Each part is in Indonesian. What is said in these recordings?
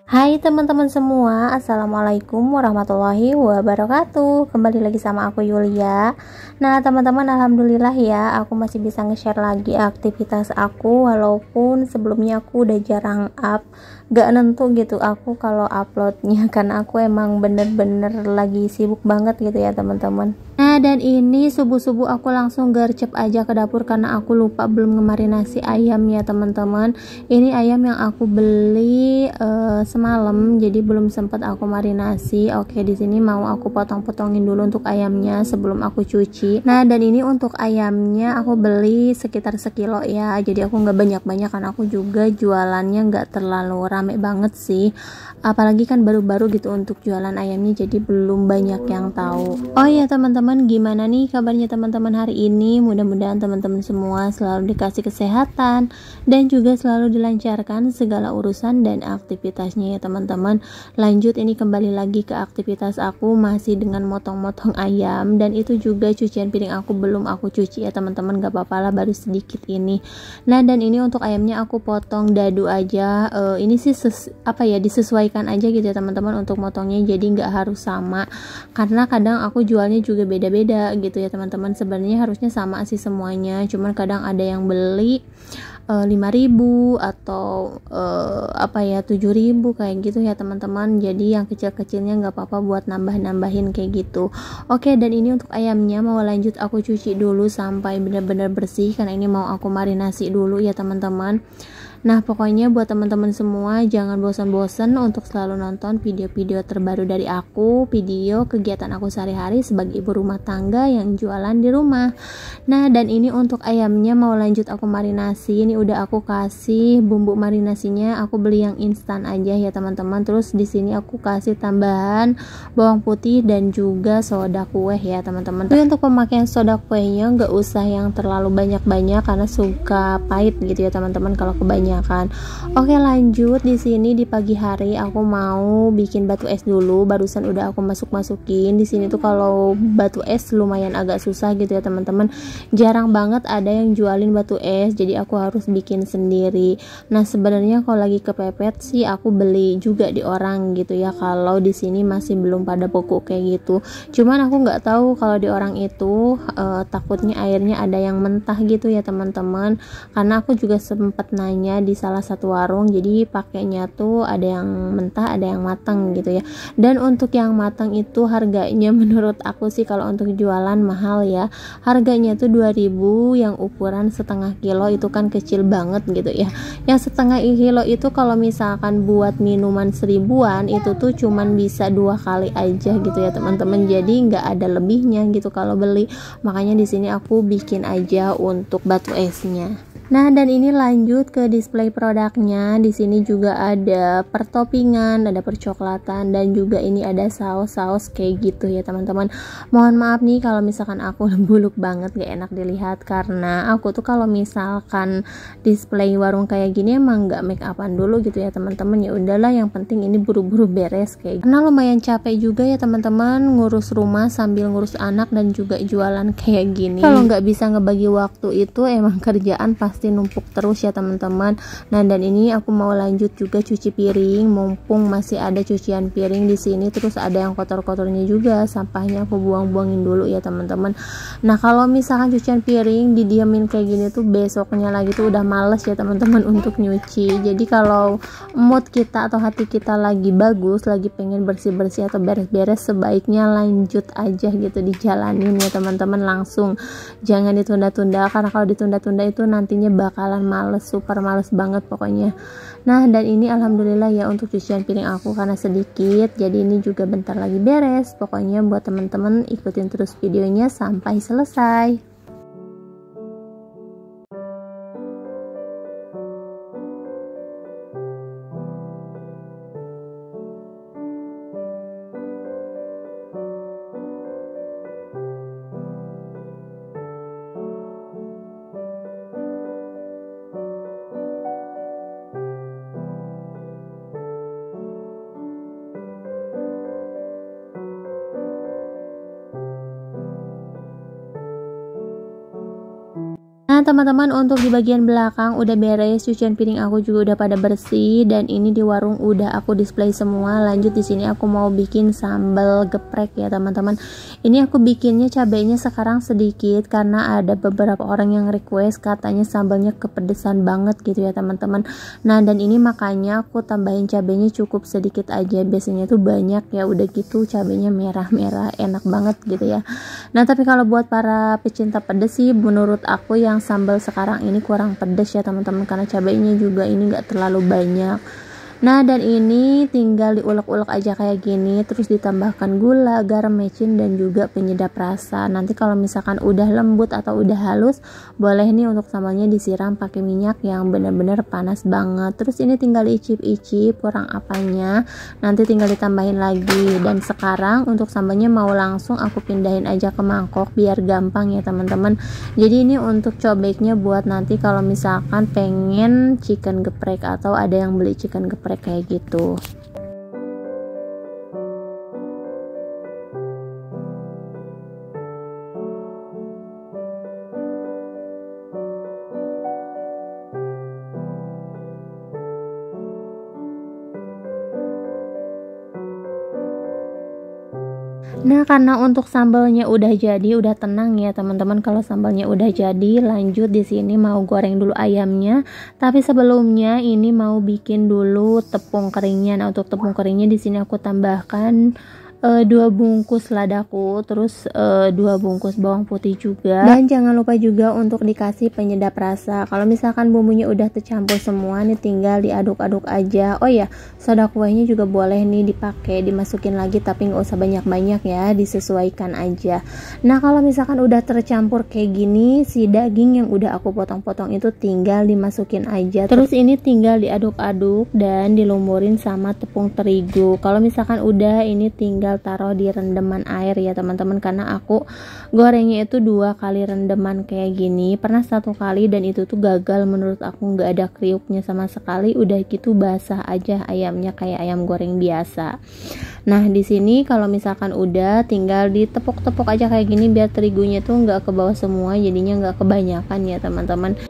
Hai teman-teman semua, Assalamualaikum warahmatullahi wabarakatuh. Kembali lagi sama aku Yulia. Nah teman-teman, alhamdulillah ya, aku masih bisa nge-share lagi aktivitas aku. Walaupun sebelumnya aku udah jarang up, gak nentu gitu aku kalau uploadnya, karena aku emang bener-bener lagi sibuk banget gitu ya teman-teman. Nah dan ini subuh-subuh aku langsung gercep aja ke dapur karena aku lupa belum ngemarinasi ayam ya teman-teman. Ini ayam yang aku beli semalam, jadi belum sempat aku marinasi. Oke, di sini mau aku potong-potongin dulu untuk ayamnya sebelum aku cuci. Nah dan ini untuk ayamnya aku beli sekitar sekilo ya, jadi aku nggak banyak-banyak karena aku juga jualannya nggak terlalu rame banget sih, apalagi kan baru-baru gitu untuk jualan ayamnya, jadi belum banyak yang tahu. Oh ya teman-teman, gimana nih kabarnya teman-teman hari ini? Mudah-mudahan teman-teman semua selalu dikasih kesehatan dan juga selalu dilancarkan segala urusan dan aktivitasnya ya teman-teman. Lanjut, ini kembali lagi ke aktivitas aku masih dengan motong-motong ayam, dan itu juga cucian piring aku belum aku cuci ya teman-teman, gak apa-apa lah, baru sedikit ini. Nah dan ini untuk ayamnya aku potong dadu aja. Ini sih disesuaikan aja gitu ya teman-teman untuk motongnya, jadi nggak harus sama karena kadang aku jualnya juga beda-beda gitu ya teman-teman. Sebenarnya harusnya sama sih semuanya, cuman kadang ada yang beli 5.000 atau 7.000 kayak gitu ya teman-teman. Jadi yang kecil-kecilnya nggak apa-apa buat nambah-nambahin kayak gitu. Oke, dan ini untuk ayamnya mau lanjut aku cuci dulu sampai benar-benar bersih karena ini mau aku marinasi dulu ya teman-teman. Nah pokoknya buat teman-teman semua jangan bosan-bosan untuk selalu nonton video-video terbaru dari aku, video kegiatan aku sehari-hari sebagai ibu rumah tangga yang jualan di rumah. Nah dan ini untuk ayamnya mau lanjut aku marinasi. Ini udah aku kasih bumbu marinasinya, aku beli yang instan aja ya teman-teman. Terus di sini aku kasih tambahan bawang putih dan juga soda kue ya teman-teman. Tapi untuk pemakaian soda kuenya nggak usah yang terlalu banyak-banyak karena suka pahit gitu ya teman-teman kalau kebanyakan. Oke, lanjut. Di sini di pagi hari aku mau bikin batu es dulu. Barusan udah aku masukin. Di sini tuh kalau batu es lumayan agak susah gitu ya teman-teman. Jarang banget ada yang jualin batu es, jadi aku harus bikin sendiri. Nah sebenarnya kalau lagi kepepet sih aku beli juga di orang gitu ya, kalau di sini masih belum pada pokok kayak gitu. Cuman aku nggak tahu kalau di orang itu takutnya airnya ada yang mentah gitu ya teman-teman, karena aku juga sempet nanya di salah satu warung, jadi pakainya tuh ada yang mentah ada yang matang gitu ya. Dan untuk yang matang itu harganya menurut aku sih kalau untuk jualan mahal ya. Harganya tuh 2.000, yang ukuran setengah kilo itu kan kecil banget gitu ya. Yang setengah kilo itu kalau misalkan buat minuman 1.000-an itu tuh cuman bisa 2 kali aja gitu ya teman-teman, jadi nggak ada lebihnya gitu kalau beli. Makanya di sini aku bikin aja untuk batu esnya. Nah dan ini lanjut ke display produknya. Di sini juga ada pertopingan, ada percoklatan, dan juga ini ada saus-saus kayak gitu ya teman-teman. Mohon maaf nih kalau misalkan aku buluk banget, gak enak dilihat, karena aku tuh kalau misalkan display warung kayak gini emang gak make upan dulu gitu ya teman-teman. Ya udahlah, yang penting ini buru-buru beres kayak. Karena lumayan capek juga ya teman-teman ngurus rumah sambil ngurus anak dan juga jualan kayak gini. Kalau nggak bisa ngebagi waktu itu emang kerjaan pasti numpuk terus ya teman-teman. Nah dan ini aku mau lanjut juga cuci piring, mumpung masih ada cucian piring di sini. Terus ada yang kotor-kotornya juga, sampahnya aku buang-buangin dulu ya teman-teman. Nah kalau misalkan cucian piring didiamin kayak gini tuh besoknya lagi tuh udah males ya teman-teman untuk nyuci. Jadi kalau mood kita atau hati kita lagi bagus, lagi pengen bersih-bersih atau beres-beres, sebaiknya lanjut aja gitu, dijalanin ya teman-teman langsung, jangan ditunda-tunda, karena kalau ditunda-tunda itu nantinya bakalan males, super males banget pokoknya. Nah dan ini alhamdulillah ya untuk cucian piring aku karena sedikit, jadi ini juga bentar lagi beres. Pokoknya buat teman-teman ikutin terus videonya sampai selesai. Nah teman-teman, untuk di bagian belakang udah beres, cucian piring aku juga udah pada bersih, dan ini di warung udah aku display semua. Lanjut di sini aku mau bikin sambal geprek ya teman-teman. Ini aku bikinnya cabenya sekarang sedikit karena ada beberapa orang yang request katanya sambalnya kepedesan banget gitu ya teman-teman. Nah dan ini makanya aku tambahin cabenya cukup sedikit aja, biasanya tuh banyak ya, udah gitu cabenya merah-merah enak banget gitu ya. Nah tapi kalau buat para pecinta pedes sih, menurut aku yang sambal sekarang ini kurang pedes ya teman-teman, karena cabainya juga ini enggak terlalu banyak. Nah dan ini tinggal diulek-ulek aja kayak gini, terus ditambahkan gula, garam, mecin, dan juga penyedap rasa. Nanti kalau misalkan udah lembut atau udah halus, boleh nih untuk sambalnya disiram pakai minyak yang benar-benar panas banget. Terus ini tinggal diicip-icip kurang apanya, nanti tinggal ditambahin lagi. Dan sekarang untuk sambalnya mau langsung aku pindahin aja ke mangkok biar gampang ya teman-teman. Jadi ini untuk cobeknya buat nanti kalau misalkan pengen chicken geprek atau ada yang beli chicken geprek kayak gitu. Nah karena untuk sambalnya udah jadi, udah tenang ya teman-teman. Kalau sambalnya udah jadi, lanjut di sini mau goreng dulu ayamnya. Tapi sebelumnya ini mau bikin dulu tepung keringnya. Nah untuk tepung keringnya di sini aku tambahkan 2 bungkus ladaku, terus 2 bungkus bawang putih juga, dan jangan lupa juga untuk dikasih penyedap rasa. Kalau misalkan bumbunya udah tercampur semua nih, tinggal diaduk-aduk aja. Oh ya, soda kuenya juga boleh nih dipakai, dimasukin lagi, tapi nggak usah banyak-banyak ya, disesuaikan aja. Nah kalau misalkan udah tercampur kayak gini, si daging yang udah aku potong-potong itu tinggal dimasukin aja. Terus ini tinggal diaduk-aduk dan dilumurin sama tepung terigu. Kalau misalkan udah, ini tinggal taruh di rendeman air ya teman-teman, karena aku gorengnya itu 2 kali rendeman kayak gini. Pernah 1 kali dan itu tuh gagal, menurut aku nggak ada kriuknya sama sekali, udah gitu basah aja ayamnya kayak ayam goreng biasa. Nah di sini kalau misalkan udah, tinggal ditepuk-tepuk aja kayak gini biar terigunya tuh nggak ke bawah semua, jadinya nggak kebanyakan ya teman-teman.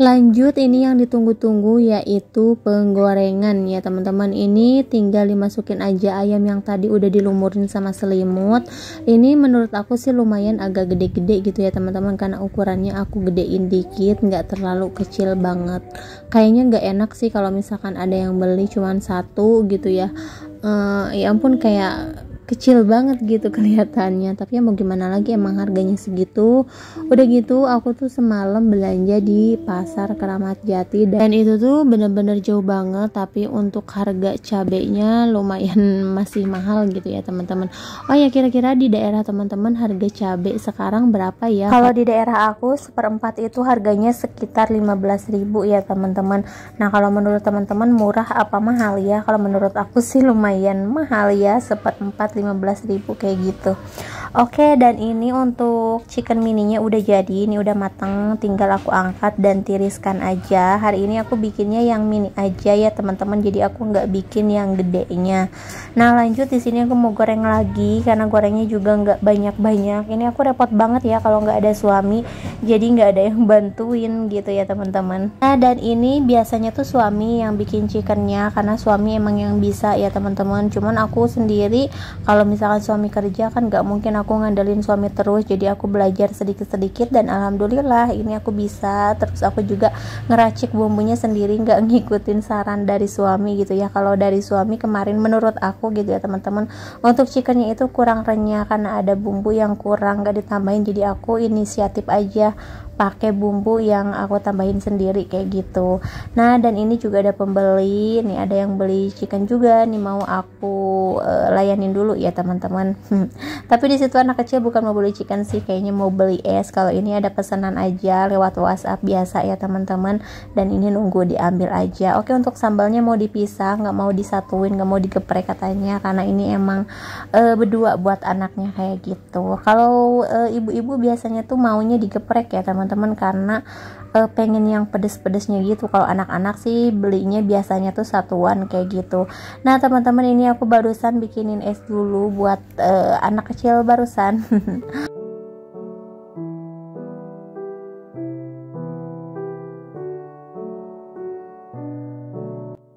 Lanjut ini yang ditunggu-tunggu yaitu penggorengan ya teman-teman. Ini tinggal dimasukin aja ayam yang tadi udah dilumurin sama selimut. Ini menurut aku sih lumayan agak gede-gede gitu ya teman-teman, karena ukurannya aku gedein dikit, nggak terlalu kecil banget. Kayaknya nggak enak sih kalau misalkan ada yang beli cuman 1 gitu ya. Ya ampun, kayak kecil banget gitu kelihatannya, tapi ya mau gimana lagi, emang harganya segitu. Udah gitu aku tuh semalam belanja di pasar Keramat Jati, dan itu tuh bener-bener jauh banget, tapi untuk harga cabenya lumayan masih mahal gitu ya teman-teman. Oh ya, kira-kira di daerah teman-teman harga cabe sekarang berapa ya? Kalau di daerah aku 1/4 itu harganya sekitar 15.000 ya teman-teman. Nah kalau menurut teman-teman murah apa mahal ya? Kalau menurut aku sih lumayan mahal ya, 1/4 15.000 kayak gitu. Oke, dan ini untuk chicken mininya udah jadi, ini udah matang, tinggal aku angkat dan tiriskan aja. Hari ini aku bikinnya yang mini aja ya teman-teman, jadi aku nggak bikin yang gedenya. Nah lanjut di sini aku mau goreng lagi, karena gorengnya juga nggak banyak-banyak. Ini aku repot banget ya kalau nggak ada suami, jadi nggak ada yang bantuin gitu ya teman-teman. Nah dan ini biasanya tuh suami yang bikin chickennya, karena suami emang yang bisa ya teman-teman. Cuman aku sendiri kalau misalkan suami kerja kan nggak mungkin karena aku ngandelin suami terus, jadi aku belajar sedikit-sedikit dan alhamdulillah ini aku bisa. Terus aku juga ngeracik bumbunya sendiri, nggak ngikutin saran dari suami gitu ya. Kalau dari suami kemarin menurut aku gitu ya teman-teman, untuk chickennya itu kurang renyah karena ada bumbu yang kurang nggak ditambahin, jadi aku inisiatif aja pakai bumbu yang aku tambahin sendiri kayak gitu. Nah, dan ini juga ada pembeli nih, ada yang beli chicken juga nih, mau aku layanin dulu ya teman-teman. Tapi di situ anak kecil bukan mau beli chicken sih, kayaknya mau beli es. Kalau ini ada pesanan aja lewat WhatsApp biasa ya teman-teman, dan ini nunggu diambil aja. Oke, untuk sambalnya mau dipisah, nggak mau disatuin, nggak mau digeprek katanya, karena ini emang berdua buat anaknya kayak gitu. Kalau ibu-ibu biasanya tuh maunya digeprek ya teman-teman, karena pengen yang pedes-pedesnya gitu. Kalau anak-anak sih belinya biasanya tuh satuan kayak gitu. Nah teman-teman, ini aku barusan bikinin es dulu buat anak kecil barusan.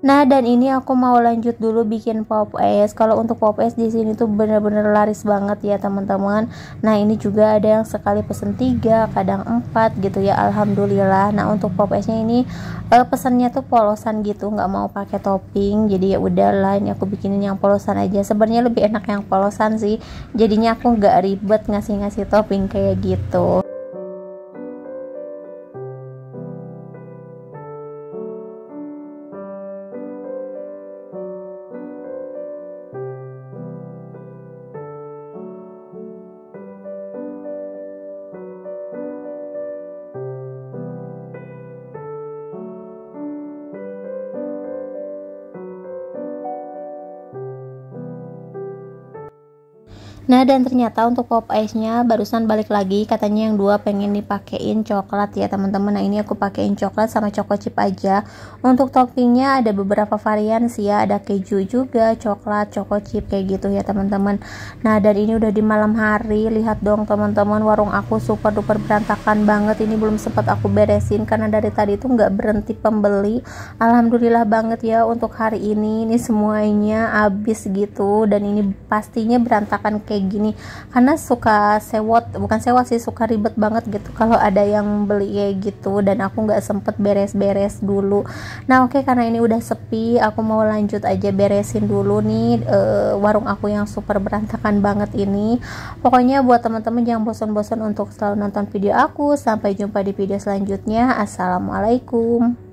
Nah, dan ini aku mau lanjut dulu bikin pop es. Kalau untuk pop es di sini tuh bener-bener laris banget ya teman-teman. Nah, ini juga ada yang sekali pesen 3, kadang 4 gitu ya, alhamdulillah. Nah, untuk pop esnya ini pesannya tuh polosan gitu, nggak mau pakai topping. Jadi ya udahlah, ini aku bikinin yang polosan aja. Sebenarnya lebih enak yang polosan sih. Jadinya aku nggak ribet ngasih-ngasih topping kayak gitu. Nah, dan ternyata untuk pop ice-nya barusan balik lagi, katanya yang 2 pengen dipakein coklat ya teman-teman. Nah, ini aku pakein coklat sama choco chip aja. Untuk toppingnya ada beberapa varian sih ya, ada keju juga, coklat, choco chip kayak gitu ya teman-teman. Nah, dan ini udah di malam hari, lihat dong teman-teman, warung aku super duper berantakan banget. Ini belum sempat aku beresin karena dari tadi tuh nggak berhenti pembeli. Alhamdulillah banget ya untuk hari ini semuanya habis gitu, dan ini pastinya berantakan kayak gini karena suka sewot, bukan sewot sih, suka ribet banget gitu kalau ada yang beli kayak gitu, dan aku nggak sempet beres-beres dulu. Nah oke, karena ini udah sepi, aku mau lanjut aja beresin dulu nih warung aku yang super berantakan banget ini. Pokoknya buat teman-teman jangan bosan-bosan untuk selalu nonton video aku. Sampai jumpa di video selanjutnya. Assalamualaikum.